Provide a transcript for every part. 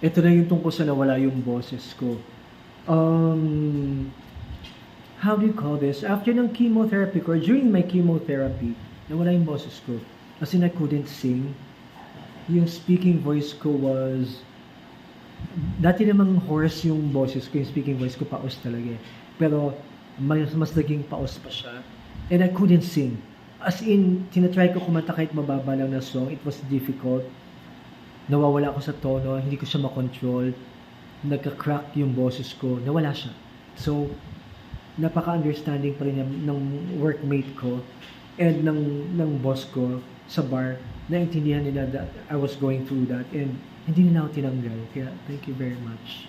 Ito na yung tungkol sa nawala yung boses ko. Um, how do you call this? After ng chemotherapy ko, or during my chemotherapy, nawala yung boses ko. As in, I couldn't sing. Yung speaking voice ko was, dati namang hoarse yung boses ko, yung speaking voice ko, paos talaga eh. Pero, mas naging paos pa siya. And I couldn't sing. As in, tinatry ko kumanta kahit mababa lang na song. It was difficult. Nawawala ako sa tono, hindi ko siya makontrol. Nagka-crack yung boses ko, nawala siya. So, napaka-understanding pa rin ng workmate ko and ng boss ko sa bar. Naintindihan nila that I was going through that and hindi nila ako tinanggal. Kaya, thank you very much.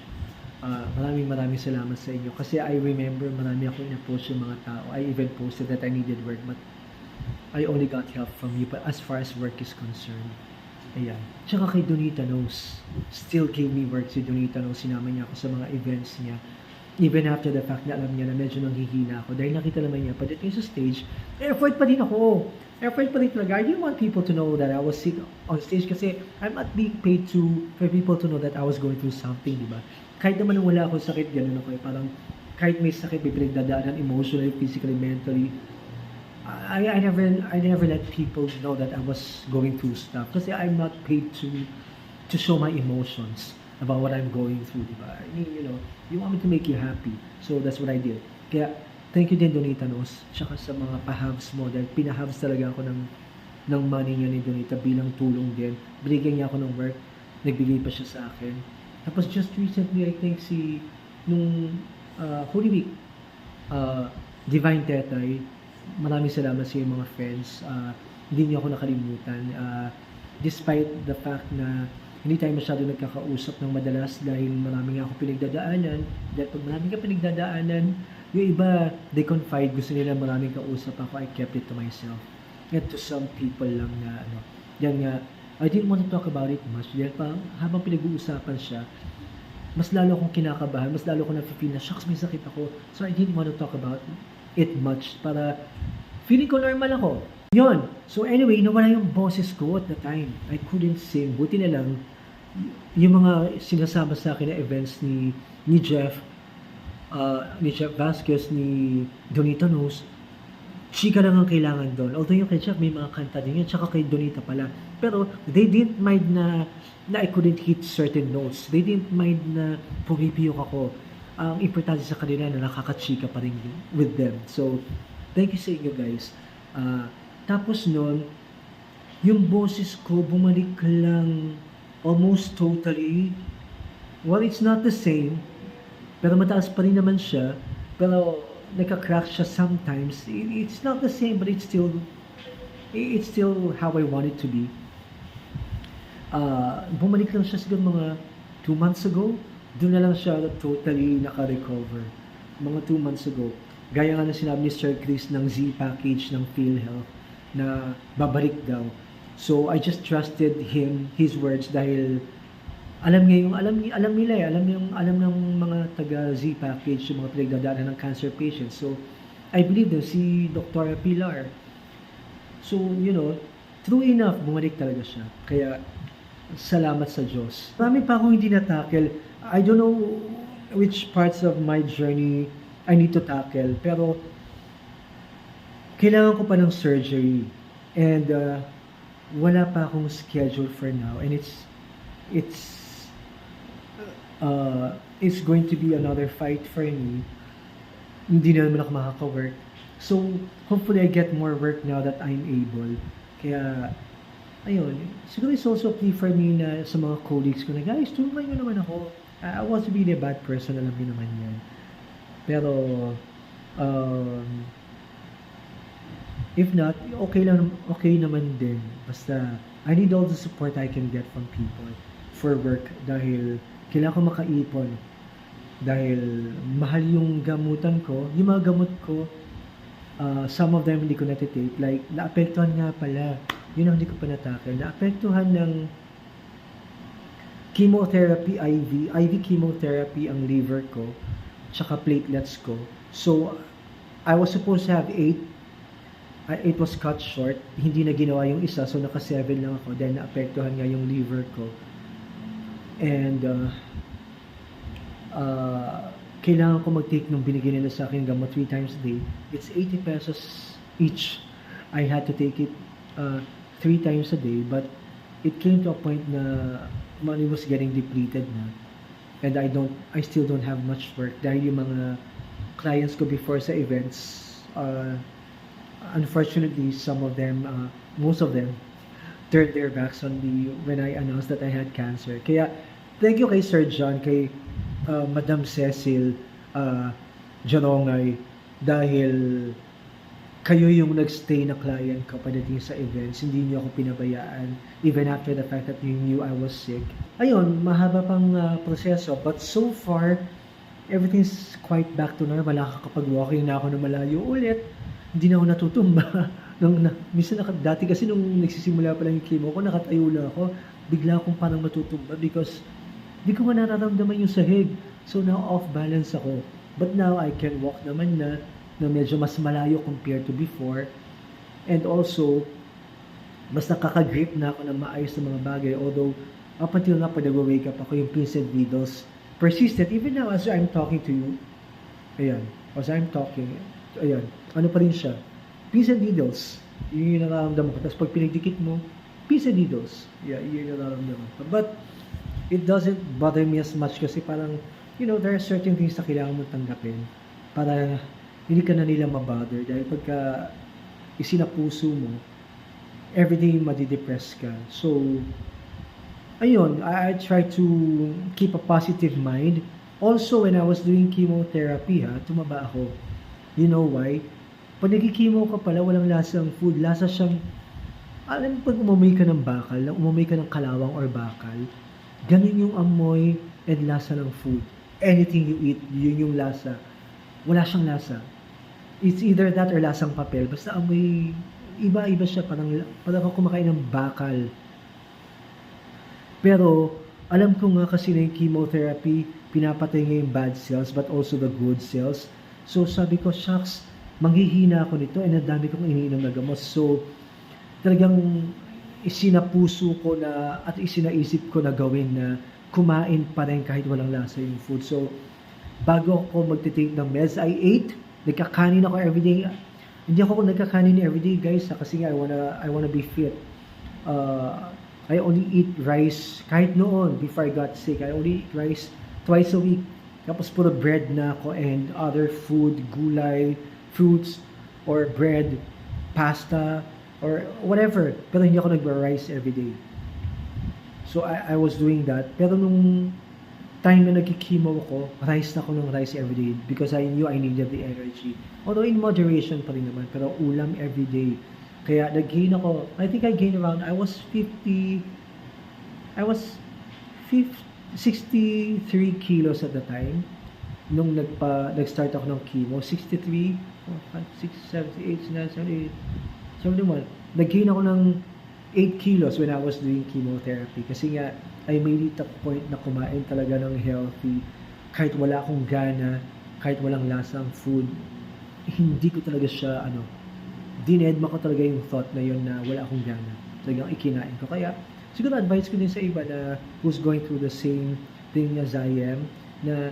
Maraming salamat sa inyo. Kasi I remember marami ako na-post yung mga tao. I even posted that I needed work but I only got help from you but as far as work is concerned. Ayan. Tsaka kay Donita Knows, still gave me work si Donita Knows. Sinama niya ako sa mga events niya. Even after the fact na alam niya na medyo nanghihina ako. Dahil nakita naman niya, pagdating sa stage, effort pa din ako. Effort pa rin talaga. I didn't want people to know that I was sick on stage kasi I'm not being paid for people to know that I was going through something, di ba? Kahit naman wala akong sakit, ganun ako eh. Parang kahit may sakit, may pinagdadaanan emotionally, physically, mentally, I never let people know that I was going through stuff kasi I'm not paid to show my emotions about what I'm going through, diba? I mean, you want me to make you happy. So that's what I did. Kaya thank you din Donita Knows, tsaka sa mga pahabs mo dahil pinahabs talaga ako ng money niya ni Donita bilang tulong din. Binigyan niya ako ng work, nagbigay pa siya sa akin. Tapos just recently, I think nung Holy Week, Divine Tetay, maraming salamat sa mga friends. Hindi niyo ako nakalimutan. Despite the fact na hindi tayo masyado nagkakausap ng madalas dahil marami nga ako pinagdadaanan. Dahil pag marami ka pinagdadaanan, yung iba, they confide, gusto nila maraming kausap ako. I kept it to myself. And to some people lang na, yan nga, I didn't want to talk about it much. Dahil habang pinag-uusapan siya, mas lalo akong kinakabahan, mas lalo akong nafe-feel na, shucks, may sakit ako. So I didn't want to talk about it much para feeling ko normal ako. Yon. So anyway, nawala yung boses ko at the time. I couldn't sing. Buti na lang, yung mga sinasama sa akin na events ni Jeff Vasquez, ni Donita Knows, chika lang ang kailangan doon. Although yung kay Jeff, may mga kanta din yun, tsaka kay Donita pala. Pero they didn't mind na I couldn't hit certain notes. They didn't mind na pumipiyok ako. Ang importante sa kanila na nakakachika pa rin with them. So, thank you sa inyo guys. Tapos nun, yung boses ko bumalik lang almost totally. Well, it's not the same. Pero mataas pa rin naman siya. Pero nagka-crack siya sometimes. It's not the same but it's still how I want it to be. Bumalik lang siya siguro mga 2 months ago. Doon na lang siya totally naka-recover. Mga 2 months ago. Gaya nga na sinabi ni Sir Chris ng Z package ng PhilHealth na babalik daw. So I just trusted his words dahil alam nila alam ng mga taga Z package yung mga pinagdadaanan ng cancer patients. So I believe them, si Dr. Pilar. So, true enough, bumalik talaga siya. Kaya, salamat sa Diyos. Marami pa akong hindi na-tackle. I don't know which parts of my journey I need to tackle. Pero, kailangan ko pa ng surgery. And, wala pa akong schedule for now. And it's going to be another fight for me. Hindi na naman ako makaka-work. So, hopefully I get more work now that I'm able. Kaya, ayun, siguro it's also a plea for me na sa mga colleagues ko na, guys, tulungan nyo naman ako. I was really a bad person, alam nyo naman yan. Pero, if not, okay naman din. Basta, I need all the support I can get from people for work dahil kailangan ko makaipon. Dahil mahal yung gamutan ko, yung mga gamot ko, some of them hindi ko natitake. Like, naapektuhan nga pala, yun ang hindi ko pa natakil. Naapektuhan ng chemotherapy IV chemotherapy ang liver ko, tsaka platelets ko. So, I was supposed to have 8. It was cut short. Hindi na ginawa yung isa, so naka 7 lang ako. Then, naapektuhan nga yung liver ko. And kailangan ko mag-take nung binigay nila sa akin gamot 3 times a day. It's 80 pesos each. I had to take it 3 times a day, but it came to a point na money was getting depleted na. And I still don't have much work dahil yung mga clients ko before sa events, unfortunately, most of them, turned their backs on me when I announced that I had cancer. Kaya, thank you kay Sir John, kay Madam Cecil Jarongay, dahil kayo yung nagstay na client ko pagdating sa events. Hindi niyo ako pinabayaan, even after the fact that you knew I was sick. Ayun, mahaba pang proseso, but so far, everything's quite back to normal. Nakakapag-walking na ako na malayo ulit. Hindi na ako natutumba. Minsan dati kasi nung nagsisimula pa lang yung chemo ko, nakatayo na ako. Bigla akong parang matutumba because di ko nga nararamdaman yung sahig. So now off balance ako. But now I can walk naman na medyo mas malayo compared to before. And also, mas nakaka-grip na ako ng maayos na mga bagay. Although, up until na pag nag-wake up ako, yung pins and needles persistent. Even now, as I'm talking to you, ayan, as I'm talking, ayan, ano pa rin siya? Pins and needles. Yun yung nararamdaman ko. Tapos pag pinagdikit mo, pins and needles. Yeah, yun yung nararamdaman ko. But, it doesn't bother me as much kasi parang, there are certain things na kailangan mo tanggapin para hindi ka na nila mabother. Dahil pagka isinapuso mo, everyday madidepress ka. So, ayun, I try to keep a positive mind. Also, when I was doing chemotherapy, tumaba ako. You know why? Pag nagki-chemo ka pala, walang lasang food. Lasa siyang, alam mo, pag umumoy ka ng bakal, umumoy ka ng kalawang or bakal, ganun yung amoy and lasa ng food. Anything you eat, yun yung lasa. Wala siyang lasa. It's either that or lasang papel. Basta amoy, iba-iba siya. Parang ako kumakain ng bakal. Pero, alam ko nga kasi na yung chemotherapy, pinapatay nga yung bad cells but also the good cells. So, sabi ko, shucks, manghihina ako nito and ang dami kong iniinom na gamot. So, talagang isinapuso ko na at isinaisip ko na gawin na kumain pa rin kahit walang lasa yung food. So, bago ako magtitake ng meds, I ate. Nagkakanin ako everyday. Hindi ako nagkakanin everyday, guys, kasi I wanna be fit. I only eat rice kahit noon before I got sick. I only eat rice twice a week. Tapos puro bread na ako and other food, gulay, fruits, or bread, pasta, or whatever. Pero hindi ako nagba-rice everyday. So I was doing that. Pero nung time na nagki-chemo ako, rice na ako ng rice everyday because I knew I needed the energy. Although in moderation pa rin naman, pero ulam everyday. Kaya nag-gain ako, I think I gained around, I was 63 kilos at the time. Nung nag-start ako ng chemo, 63, 4, 5, 6, 7, 8, 9, 7, 8, 71. Nag-gain ako ng 8 kilos when I was doing chemotherapy. Kasi nga, I made it a point na kumain talaga ng healthy. Kahit wala akong gana, kahit walang lasang food, hindi ko talaga siya, dinedma ko talaga yung thought na yun na wala akong gana. Talagang ikinain ko. Kaya, siguro advice ko din sa iba na who's going through the same thing as I am, na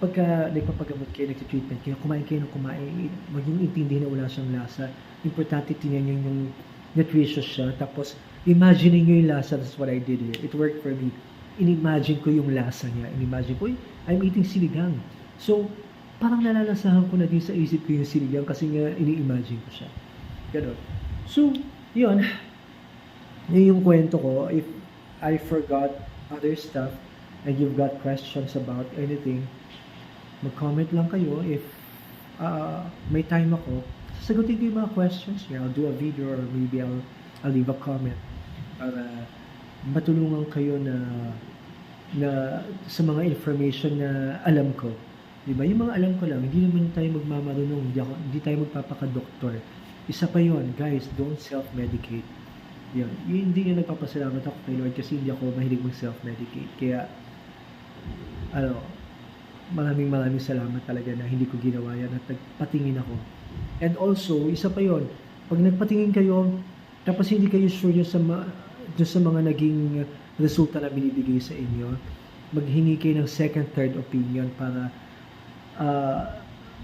pagka nagpapagamot kayo, nagtitreatment kayo, kumain kayo ng kumain, wag yung intindi na wala siyang lasa. Importante tingnan nyo yung nutritious siya. Tapos, imagine nyo yung lasa. That's what I did here. It worked for me. In-imagine ko yung lasa niya. In-imagine ko, I'm eating sinigang. So, parang nalalasahan ko na din sa isip ko yung sinigang kasi nga ini-imagine ko siya. Ganon. So, yun. Yun yung kwento ko. If I forgot other stuff and you've got questions about anything, mag-comment lang kayo. If may time ako, sasagutin ko yung mga questions here. I'll do a video or maybe I'll leave a comment para matulungan kayo na sa mga information na alam ko. Diba? Yung mga alam ko lang, hindi naman tayo magmamarunong, hindi tayo magpapaka-doktor. Isa pa yon, guys, don't self-medicate. Yun hindi yung nagpapasalamat ako kay Lord kasi hindi ako mahilig mag-self-medicate. Kaya, maraming salamat talaga na hindi ko ginawa yan at nagpatingin ako. And also, isa pa yon, pag nagpatingin kayo, tapos hindi kayo sure sa mga naging resulta na binibigay sa inyo, maghingi kayo ng second, third opinion para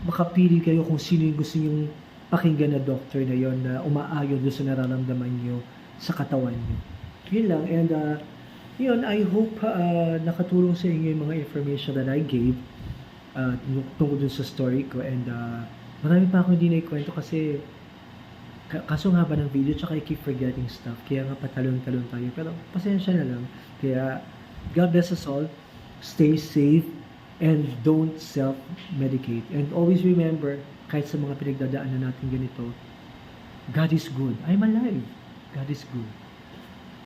makapili kayo kung sino yung gusto nyong pakinggan na doctor na yon na umaayon doon sa nararamdaman nyo sa katawan nyo. Yun lang. And yun, I hope nakatulong sa inyo yung mga information that I gave tungkol dun sa story ko. And marami pa ako hindi naikwento kasi kaso nga ba ng video, tsaka I keep forgetting stuff. Kaya nga patalon-talon tayo. Pero pasensya na lang. Kaya God bless us all. Stay safe and don't self-medicate. And always remember, kahit sa mga pinagdadaanan natin ganito, God is good. I'm alive. God is good.